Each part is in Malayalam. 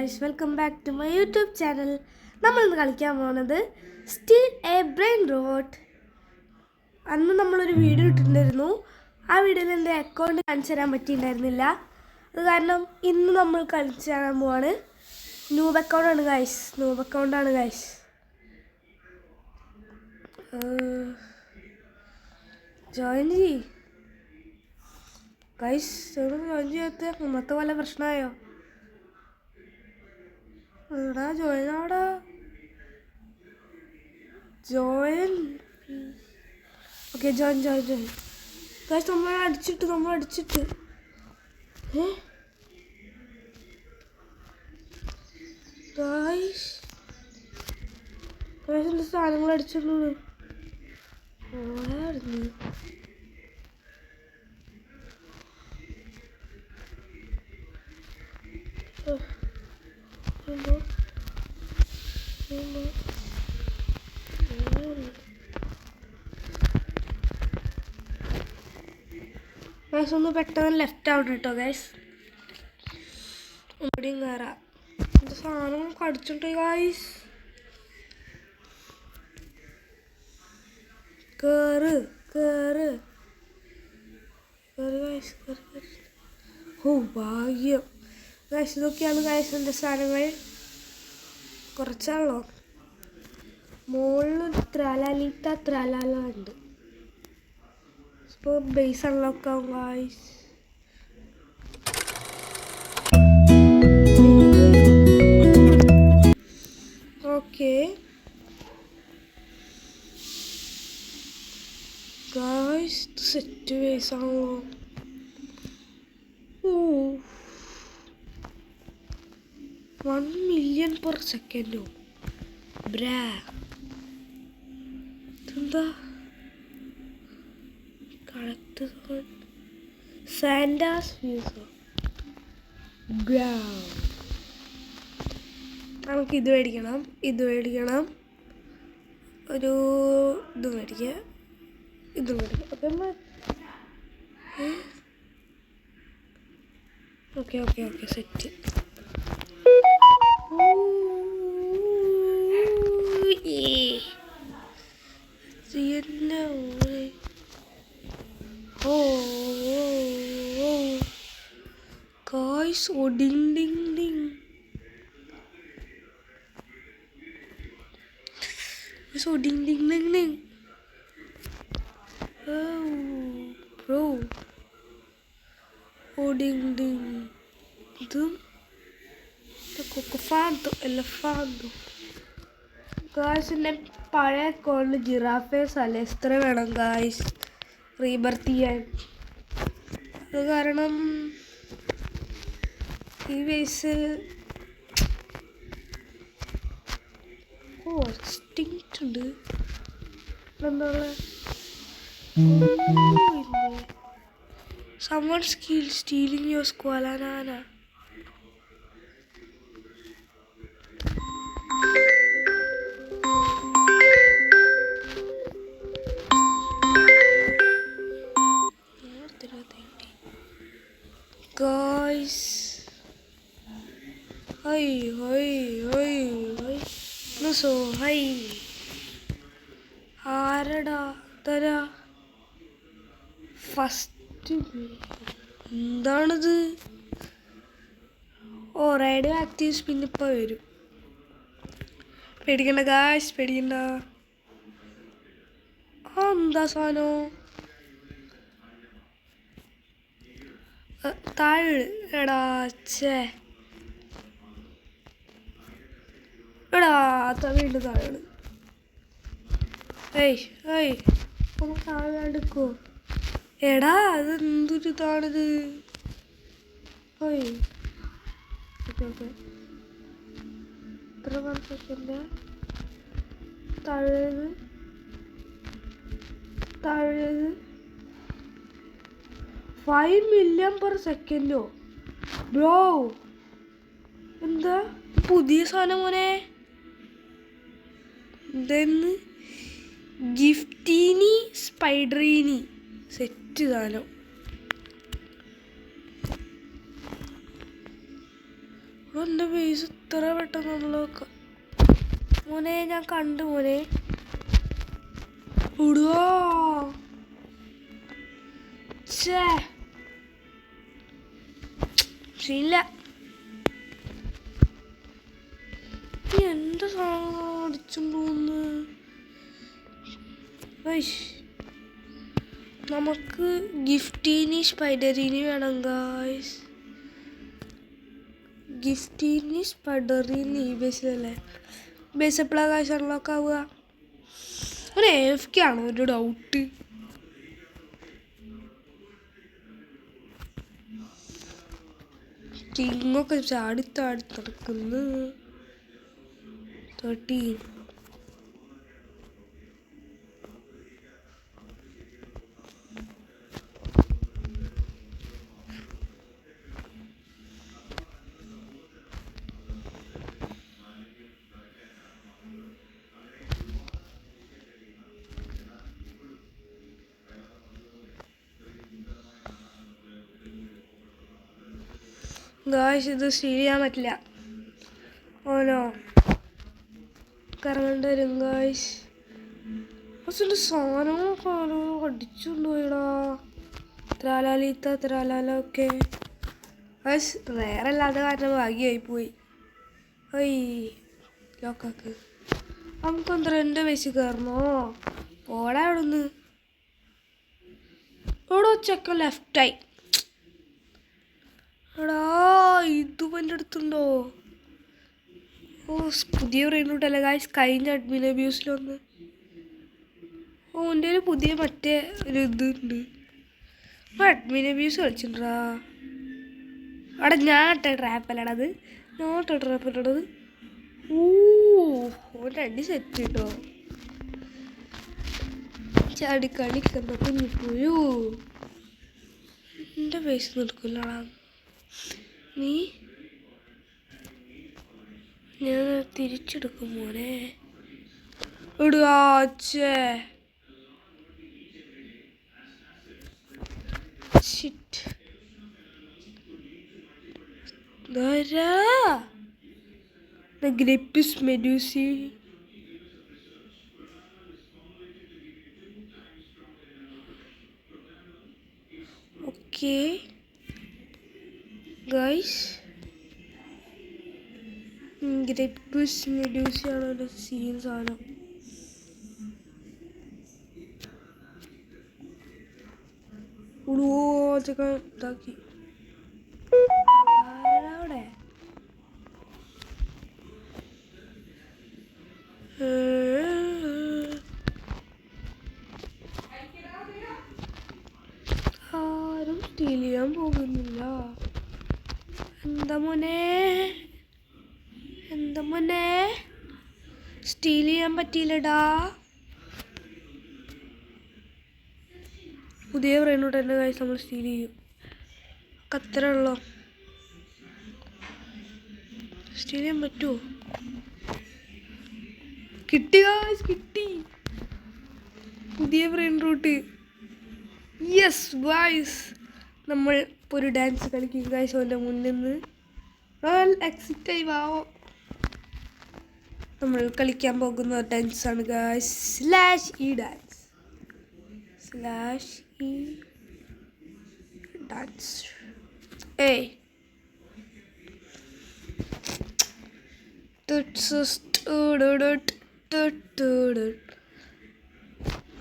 guys, welcome back to my YouTube channel. നമ്മൾ ഇന്ന് കളിക്കാൻ പോകുന്നത് Steal a Brain Rot. അന്ന് നമ്മളൊരു വീഡിയോ ഇട്ടിട്ടുണ്ടായിരുന്നു. ആ വീഡിയോയിൽ എൻ്റെ അക്കൗണ്ട് കാണിച്ചു തരാൻ പറ്റിയിട്ടുണ്ടായിരുന്നില്ല. അത് കാരണം ഇന്ന് നമ്മൾ കളിച്ചു തരാൻ പോവാണ്. ന്യൂബ് അക്കൗണ്ടാണ് ഗൈസ്. ജോയിൻ ചെയ്യ് ഗൈസ്. ജോയിൻ ചെയ്യാത്ത മൊത്തം വല്ല പ്രശ്നമായോ? എടാ ജോയിൻ ആടാ, ജോയിൻ. Okay join guys. നമ്മൾ അടിച്ചിട്ട് ഗൈസ് എൻ്റെ സാധനങ്ങൾ അടിച്ചിട്ടുള്ളൂ. ഓടായിരുന്നു ഗൈസ്. ഒന്ന് പെട്ടെന്ന് ലെഫ്റ്റ് ആവണം കേട്ടോ ഗൈസ്. ഇവിടെയും കയറാം. എൻ്റെ സാധനം കടിച്ചിട്ട് ഗൈസ്. കേറ് ഗൈസ്. ഓ ഭാഗ്യം ഗൈസ്. ഇതൊക്കെയാണ് ഗൈസ് എൻ്റെ സാധനങ്ങൾ. കുറച്ചാണല്ലോ. മുകളിൽ ത്രാലാല ഉണ്ട്. ഇപ്പോൾ ബേസ് അൺലോക്ക് ആവും guys. Okay guys, set base ആണോ? 1 million per second. ബ്രാ, ഇതെന്താ? കളക്ട് സാൻഡാസ് വ്യൂസോ. ബ്രാ, നമുക്ക് ഇത് മേടിക്കണം. ഒരു ഇത് മേടിക്കാം. Okay set. Guys, oh ding. So ding. Oh bro, oh ding. Itu elefante. Guys, എൻ്റെ പഴയ അക്കൗണ്ട് ജിറാഫെ സലേസ്ത്ര വേണം ഗായ്സ് റീബർത്ത് ചെയ്യാൻ. അത് കാരണം ഈ വയസ്സ് എക്സ്റ്റിങ്ക്റ്റ് ഉണ്ട്. എന്താ someone stealing your squalanana. Guys, hi. No so hi. ആരടാ തരാ ഫസ്റ്റ്? എന്താണിത്? റേഡിയോ ആക്റ്റീവ് സ്പിൻ ഇപ്പോൾ വരും. പേടിക്കണ്ട ഗായ്സ്, പേടിക്കണ്ട. എന്താ സാധനം? താഴെ എടാ വീണ്ടും താഴെ. ഒന്ന് താഴെ എടുക്കോ എടാ? അത് എന്തൊരു ഇതാണിത്? ഓക്കെ എത്ര സെക്കൻഡ്? താഴേത് 5 million per second. ബ്രോ, എന്താ പുതിയ സാധനം മോനെ? ഇതെന്ന് ഗിഫ്റ്റീനി സ്പൈഡറീനി സെറ്റ് സാധനം. എൻ്റെ ബേസ് ഇത്ര പെട്ടെന്ന് നമ്മളൊക്കെ മോനെ ഞാൻ കണ്ടു മോനെ ഇടുവോ ശരിയില്ല എൻ്റെ സാധനം അടിച്ചുകൊണ്ടുപോകുന്നു നമുക്ക് ഗിഫ്റ്റീനി സ്പൈഡറിനി വേണം ഗായ്സ് ഗിഫ്റ്റീനി സ്പൈഡറിനി ഈ ബേസിലല്ലേ ബേസ് എപ്പോഴാണ് ഗായ്സ് അൺലോക്ക് ആവുക ഒരു AFK ആണോ ഒരു ഡൗട്ട് കിങ്ങൊക്കെ ചാടി നടക്കുന്നു 13 ഗായ്സ് ഇത് ചെയ്യാൻ പറ്റില്ല ഓനോ കറങ്ങേണ്ടി വരും ഗായ്സ് പക്ഷെ സാധനങ്ങളൊക്കെ അടിച്ചുകൊണ്ടുപോയിടാ ത്രാലാല ഒക്കെ ഗായ്സ് വേറെല്ലാതെ കാരണം ഭാഗ്യമായി പോയി ലോക്കാക്ക് നമുക്കെന്താ എൻ്റെ പൈസ കയറണോ ഓടാ അവിടെ നിന്ന് ഓടോ ചെക്ക ലെഫ്റ്റായി എടാ ഇതും എൻ്റെ അടുത്തുണ്ടോ പുതിയ റെയിനൂട്ടല്ലേ ഗായ്സ് കഴിഞ്ഞ അഡ്മിൻ അബ്യൂസിലൊന്ന് എൻ്റെ ഒരു പുതിയ മറ്റേ ഒരു ഇതുണ്ട് അപ്പോൾ അഡ്മിൻ അബ്യൂസ് കളിച്ചിട്ടുണ്ടാ അവിടെ ഞാൻ ഇട്ട ട്രാപ്പല്ലടാ അത് ഞാൻ ഇട്ട ട്രാപ്പല്ലടത് ഓൻ്റെ അടി സെറ്റ് കിട്ടോ ചാടിക്കളിക്കുന്ന കുഞ്ഞിപ്പോയോ എൻ്റെ പൈസ നിൽക്കില്ലടാ നീ ഞാൻ തിരിച്ചെടുക്കും മോനെ ഇടുവാച്ചേ ഗ്രിപ്പിസ് മെഡ്യൂസി ഓക്കെ ഗൈസ് ഗ്രിപ്പിസ് മെഡ്യൂസിയാണ് ഒരു സീൻ സാധനം ഉടുവോച്ചൊക്കെ ഇതാക്കി അവിടെ ആരും സ്റ്റീൽ ചെയ്യാൻ പോകുന്നില്ല എന്താ മോനെ സ്റ്റീൽ ചെയ്യാൻ പറ്റിയില്ലടാ പുതിയ പറയുന്നോട്ട് എൻ്റെ കാര്യം നമ്മൾ സ്റ്റീൽ ചെയ്യും അത്ര ഉള്ളോ സ്റ്റീൽ ചെയ്യാൻ പറ്റുമോ കിട്ടി പുതിയ ബ്രെയിൻ റൂട്ട് യെസ് ഗായ്സ് നമ്മൾ ഇപ്പോൾ ഒരു ഡാൻസ് കളിക്കും ഗായ്സ് അവൻ്റെ മുന്നിൽ നിന്ന് എക്സിറ്റായി വാവോ നമ്മൾ കളിക്കാൻ പോകുന്ന ഡാൻസാണ് guys /E dance /E dance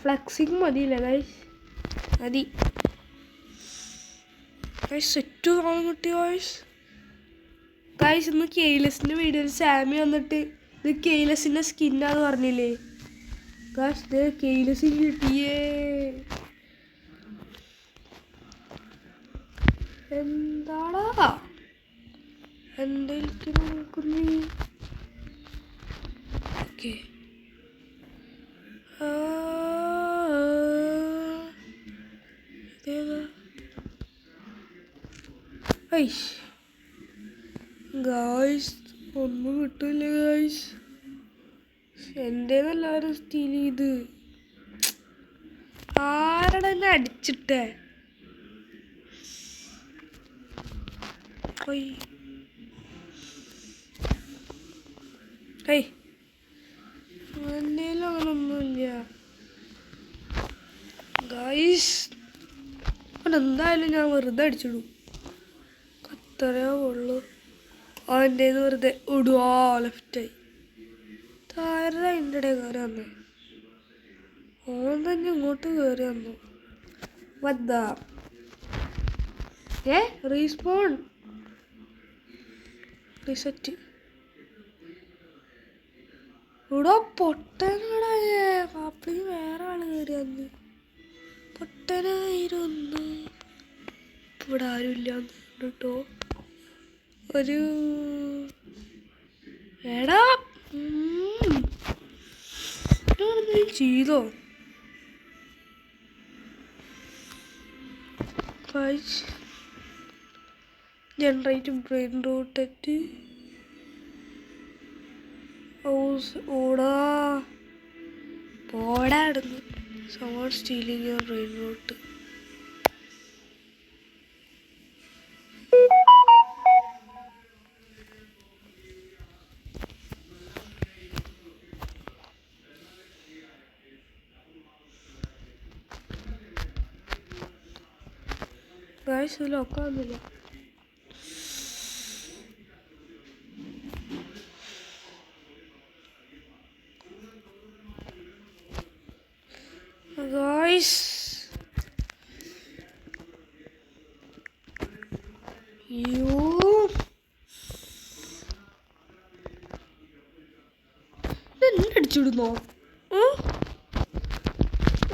flexing മതിയില്ല ഗൈസ് മതി സെറ്റ് കാണാൻ കിട്ടി ഗൈസ് ഇന്ന് കെയ്ലെസിൻ്റെ വീഡിയോയിൽ സാമി വന്നിട്ട് ഇത് കെയ്ലെസിൻ്റെ സ്കിന്നാന്ന് പറഞ്ഞില്ലേ ഗൈസ് ഇത് കെയ്ലെസിന് കിട്ടിയേ എന്താടാ എൻ്റെ നോക്കുന്നീ ഓക്കെ ഗായ്സ് ഒന്നും കിട്ടില്ല ഗായ്സ് എൻ്റെതെല്ലാവരും സ്റ്റീൽ ചെയ്ത് ആരടാ എന്നെ അടിച്ചിട്ടേ ഏയ് എൻ്റെ അങ്ങനൊന്നുമില്ല ഗൈസ്. എന്തായാലും ഞാൻ വെറുതെ അടിച്ചിടും, അത്രയോ ഉള്ളൂ. അവൻ്റെ വെറുതെ ഇടുവാ. ലെഫ്റ്റായി താര അതിൻ്റെ ഇടയിൽ കയറി വന്നേ. ഓൻ തന്നെ ഇങ്ങോട്ട് കയറി വന്നു. വദ്ദാ റീസ്പോൺ റിസെറ്റ്. ഇവിടെ പൊട്ടനാടായേ പാപ്പിളി. വേറെ ആള് കയറി വന്ന് പൊട്ടനായിരുന്നു. ഇവിടെ ആരുമില്ല കേട്ടോ. ഒരു എടാ ചെയ്തോ generate brain root at house. ഓടാ പോടാടുന്നു. Zone stealing your brain root. Guys ഇതിലൊക്കെ വന്നില്ല. ഗൈസ് അടിച്ചിടുന്നോ?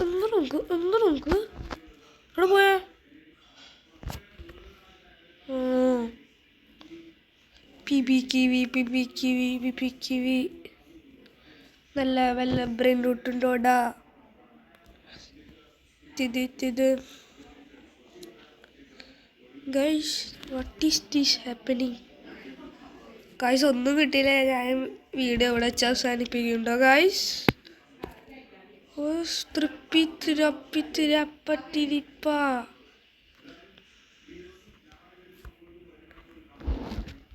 എന്താ നോക്ക് ഇവിടെ പോയേ. പിബി നല്ല വല്ല ബ്രെയിൻ റൂട്ടുണ്ടോടാ. ഇത് guys what is this happening? Guys ഒന്നും കിട്ടിയില്ല. ഞാൻ വീഡിയോ ഇവിടെ വെച്ച് അവസാനിപ്പിക്കുന്നുണ്ടോ ഗൈസ്? തൃപ്പിത്തിരപ്പത്തിരിപ്പ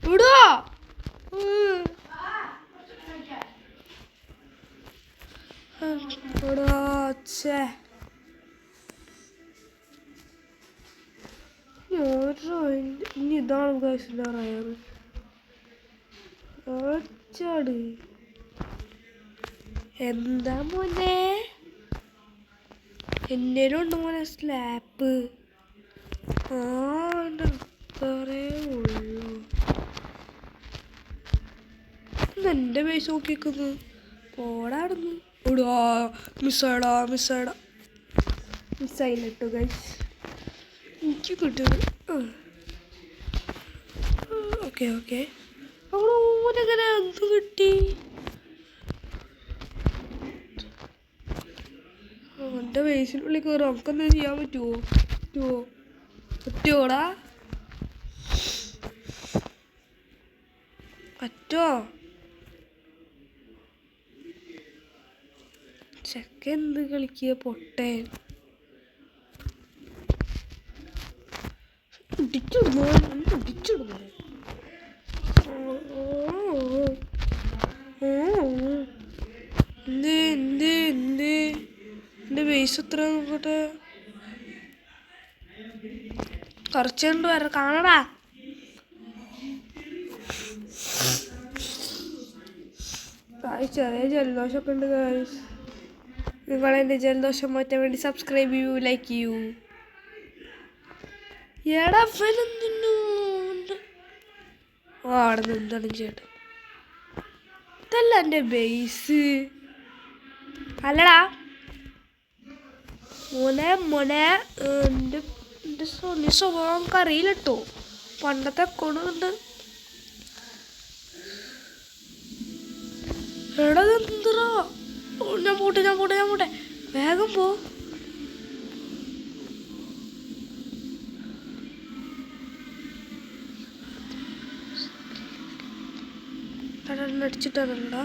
ഇവിടോ. ഇനി ഇതാണ് ഗൈസിൻ്റെ റയറ്. എന്താ മോനെ എന്നേലും ഉണ്ട് മോനെ സ്ലാപ്പ്. അത്രേ ഉള്ളൂ. എൻ്റെ പൈസ നോക്കിക്കുന്നു. പോടാടുന്നു. ഇടുവാ. മിസ്സായിട്ടോ ഗൈസ്. എനിക്ക് കിട്ടുന്നു. ഓക്കെ ഓനെങ്ങനെ എന്ത് കിട്ടി? എൻ്റെ വയസ്സിനുള്ളിൽ കയറി നമുക്കെന്താ ചെയ്യാൻ പറ്റുമോടാ? പറ്റോ? ചെക്ക എന്ത് കളിക്കുക പൊട്ടൻ. ഇടിച്ചിടുന്നു. എൻ്റെ ബേസ് എത്ര നോക്കട്ടെ. കുറച്ചുകൊണ്ട് വരാം കാണടാ. ചെറിയ ജലദോഷമൊക്കെ ഉണ്ട് ഗൈസ്. നിങ്ങളെൻ്റെ ജലദോഷം മാറ്റാൻ വേണ്ടി സബ്സ്ക്രൈബ് ചെയ്യൂ, ലൈക്ക് ചെയ്യൂ. എടാ അവിടെ നിന്നാണ് ചേട്ടൻ. ഇതല്ല എൻ്റെ ബേസ് അല്ലടാ മോനെ. എൻ്റെ സ്വഭാവം നമുക്ക് അറിയില്ല കേട്ടോ. പണ്ടത്തെ അക്കൗണ്ട് എടാ എന്തറാ. ഞാൻ പോട്ടെ വേഗം പോ. അടിച്ചിട്ടാണല്ലോ.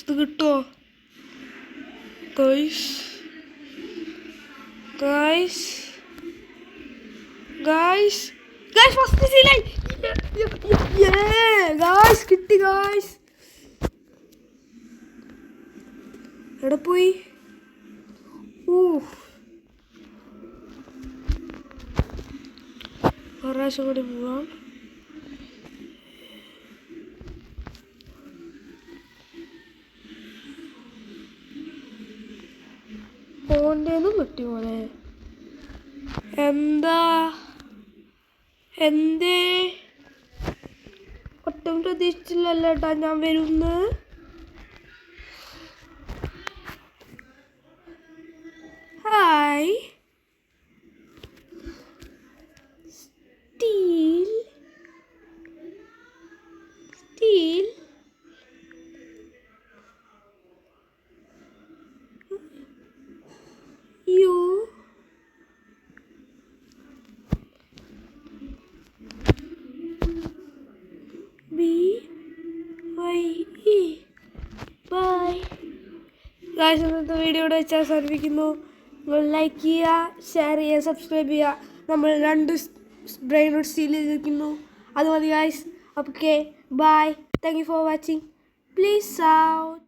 ഇത് കിട്ടുമോ? Guys guys guys guys first സീലായി. ഗൈസ് കിട്ടി ഗൈസ്. എവിടെ പോയി? പ്രാവശ്യം കൂടി പോവാം. ഓൻ്റെന്നും കിട്ടി പോലെ. എന്താ എന്തേ ഒട്ടും പ്രതീക്ഷിച്ചില്ലല്ലോ കേട്ടാ ഞാൻ വരുന്ന്. Hi steel steel U B Y E. Bye guys. ഇന്നത്തെ വീഡിയോ ഇവിടെ വെച്ച് അവസാനിപ്പിക്കുന്നു. നിങ്ങൾ ലൈക്ക് ചെയ്യുക, ഷെയർ ചെയ്യുക, സബ്സ്ക്രൈബ് ചെയ്യുക. നമ്മൾ 2 ബ്രെയിൻ റൂട്ട് സ്റ്റീൽ ചെയ്തിരിക്കുന്നു. അത് മതി guys. Okay bye. Thank you for watching. Please out.